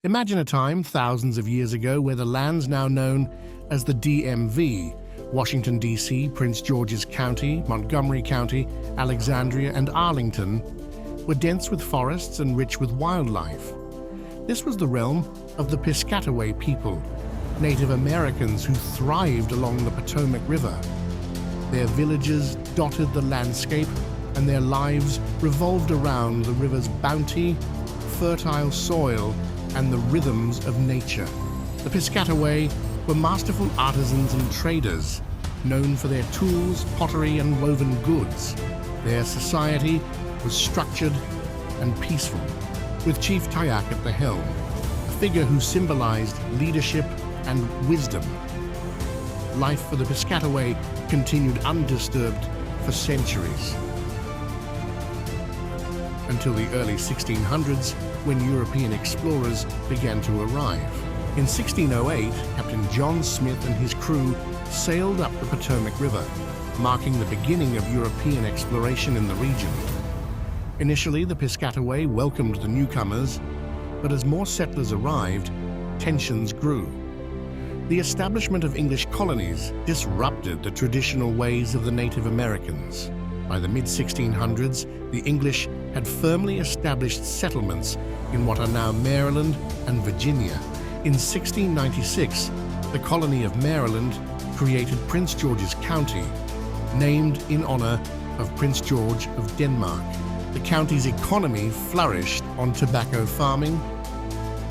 Imagine a time thousands of years ago where the lands now known as the DMV, Washington, D.C., Prince George's County, Montgomery County, Alexandria, and Arlington, were dense with forests and rich with wildlife. This was the realm of the Piscataway people, Native Americans who thrived along the Potomac River. Their villages dotted the landscape, and their lives revolved around the river's bounty, fertile soil, and the rhythms of nature. The Piscataway were masterful artisans and traders, known for their tools, pottery, and woven goods. Their society was structured and peaceful, with Chief Tayak at the helm, a figure who symbolized leadership and wisdom. Life for the Piscataway continued undisturbed for centuries, until the early 1600s, when European explorers began to arrive. In 1608, Captain John Smith and his crew sailed up the Potomac River, marking the beginning of European exploration in the region. Initially, the Piscataway welcomed the newcomers, but as more settlers arrived, tensions grew. The establishment of English colonies disrupted the traditional ways of the Native Americans. By the mid-1600s, the English had firmly established settlements in what are now Maryland and Virginia. In 1696, the colony of Maryland created Prince George's County, named in honor of Prince George of Denmark. The county's economy flourished on tobacco farming,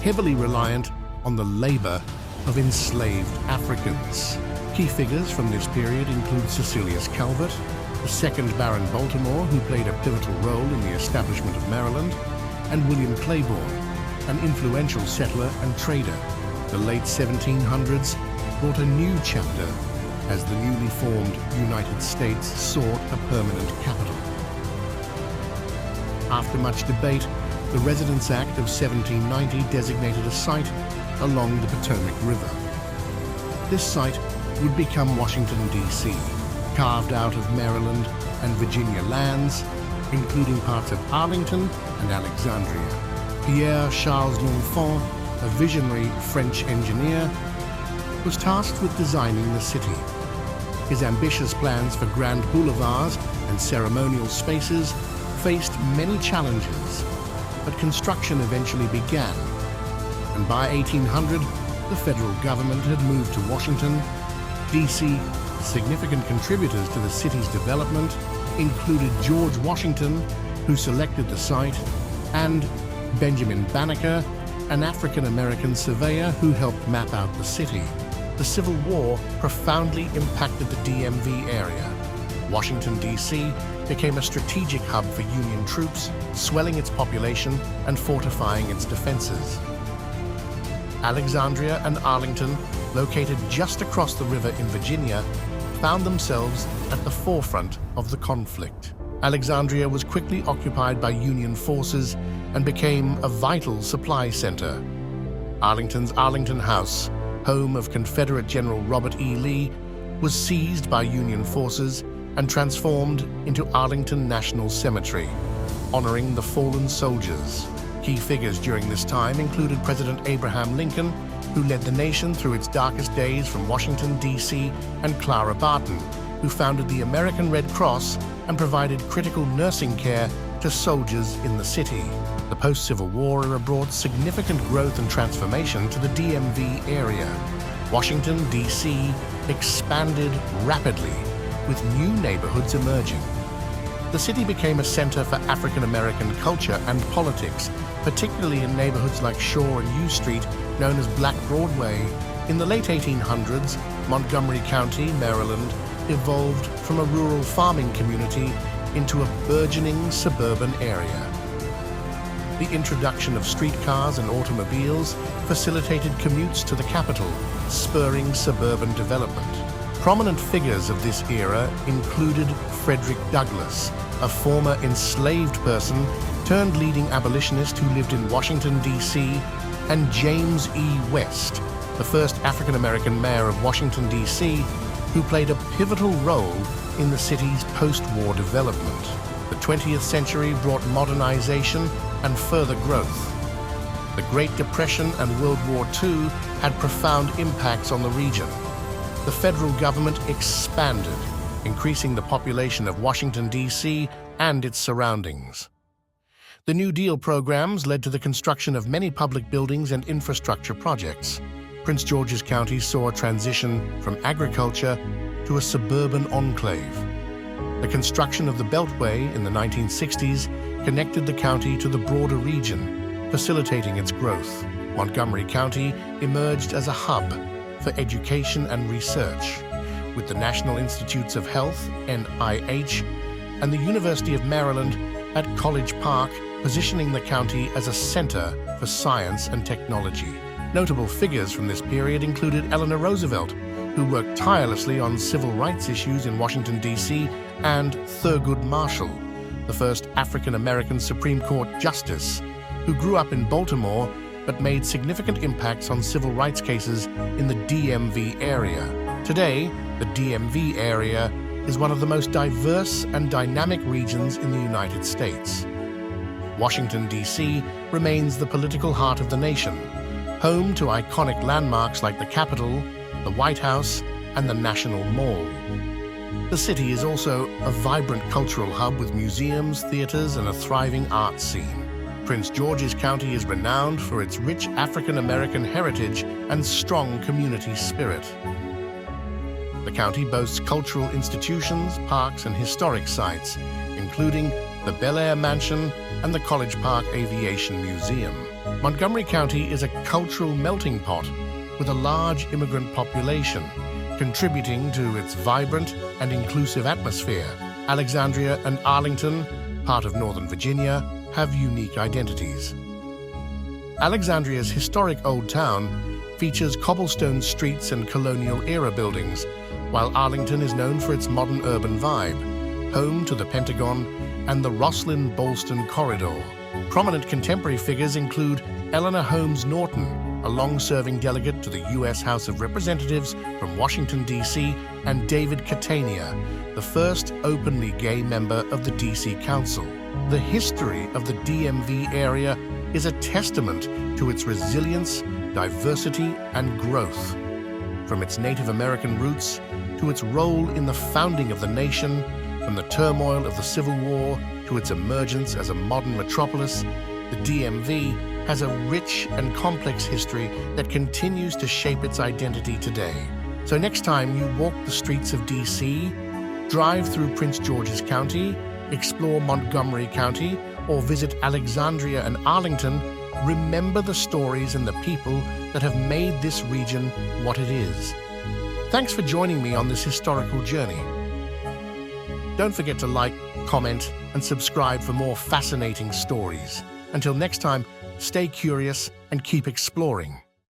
heavily reliant on the labor of enslaved Africans. Key figures from this period include Cecilius Calvert, the second Baron Baltimore, who played a pivotal role in the establishment of Maryland, and William Claiborne, an influential settler and trader. The late 1700s brought a new chapter as the newly formed United States sought a permanent capital. After much debate, the Residence Act of 1790 designated a site along the Potomac River. This site would become Washington, D.C., carved out of Maryland and Virginia lands, including parts of Arlington and Alexandria. Pierre-Charles L'Enfant, a visionary French engineer, was tasked with designing the city. His ambitious plans for grand boulevards and ceremonial spaces faced many challenges, but construction eventually began, and by 1800, the federal government had moved to Washington, D.C. Significant contributors to the city's development included George Washington, who selected the site, and Benjamin Banneker, an African-American surveyor who helped map out the city. The Civil War profoundly impacted the DMV area. Washington, D.C. became a strategic hub for Union troops, swelling its population and fortifying its defenses. Alexandria and Arlington, located just across the river in Virginia, found themselves at the forefront of the conflict. Alexandria was quickly occupied by Union forces and became a vital supply center. Arlington's Arlington House, home of Confederate General Robert E. Lee, was seized by Union forces and transformed into Arlington National Cemetery, honoring the fallen soldiers. Key figures during this time included President Abraham Lincoln, who led the nation through its darkest days from Washington, D.C., and Clara Barton, who founded the American Red Cross and provided critical nursing care to soldiers in the city. The post-Civil War era brought significant growth and transformation to the DMV area. Washington, D.C. expanded rapidly, with new neighborhoods emerging. The city became a center for African-American culture and politics, particularly in neighborhoods like Shaw and U Street, known as Black Broadway. In the late 1800s, Montgomery County, Maryland, evolved from a rural farming community into a burgeoning suburban area. The introduction of streetcars and automobiles facilitated commutes to the capital, spurring suburban development. Prominent figures of this era included Frederick Douglass, a former enslaved person turned leading abolitionist who lived in Washington, D.C., and James E. West, the first African-American mayor of Washington, D.C., who played a pivotal role in the city's post-war development. The 20th century brought modernization and further growth. The Great Depression and World War II had profound impacts on the region. The federal government expanded, increasing the population of Washington, D.C. and its surroundings. The New Deal programs led to the construction of many public buildings and infrastructure projects. Prince George's County saw a transition from agriculture to a suburban enclave. The construction of the Beltway in the 1960s connected the county to the broader region, facilitating its growth. Montgomery County emerged as a hub for education and research, with the National Institutes of Health, NIH, and the University of Maryland at College Park, positioning the county as a center for science and technology. Notable figures from this period included Eleanor Roosevelt, who worked tirelessly on civil rights issues in Washington, D.C., and Thurgood Marshall, the first African-American Supreme Court justice, who grew up in Baltimore but made significant impacts on civil rights cases in the DMV area. Today, the DMV area is one of the most diverse and dynamic regions in the United States. Washington, D.C. remains the political heart of the nation, home to iconic landmarks like the Capitol, the White House, and the National Mall. The city is also a vibrant cultural hub with museums, theaters, and a thriving arts scene. Prince George's County is renowned for its rich African-American heritage and strong community spirit. The county boasts cultural institutions, parks, and historic sites, including the Bel Air Mansion and the College Park Aviation Museum. Montgomery County is a cultural melting pot with a large immigrant population, contributing to its vibrant and inclusive atmosphere. Alexandria and Arlington, part of Northern Virginia, have unique identities. Alexandria's historic Old Town features cobblestone streets and colonial-era buildings, while Arlington is known for its modern urban vibe, home to the Pentagon and the Rosslyn-Ballston Corridor. Prominent contemporary figures include Eleanor Holmes Norton, a long-serving delegate to the U.S. House of Representatives from Washington, D.C., and David Catania, the first openly gay member of the D.C. Council. The history of the DMV area is a testament to its resilience, diversity, and growth. From its Native American roots to its role in the founding of the nation, from the turmoil of the Civil War to its emergence as a modern metropolis, the DMV has a rich and complex history that continues to shape its identity today. So next time you walk the streets of D.C., drive through Prince George's County, explore Montgomery County, or visit Alexandria and Arlington, remember the stories and the people that have made this region what it is. Thanks for joining me on this historical journey. Don't forget to like, comment, and subscribe for more fascinating stories. Until next time, stay curious and keep exploring.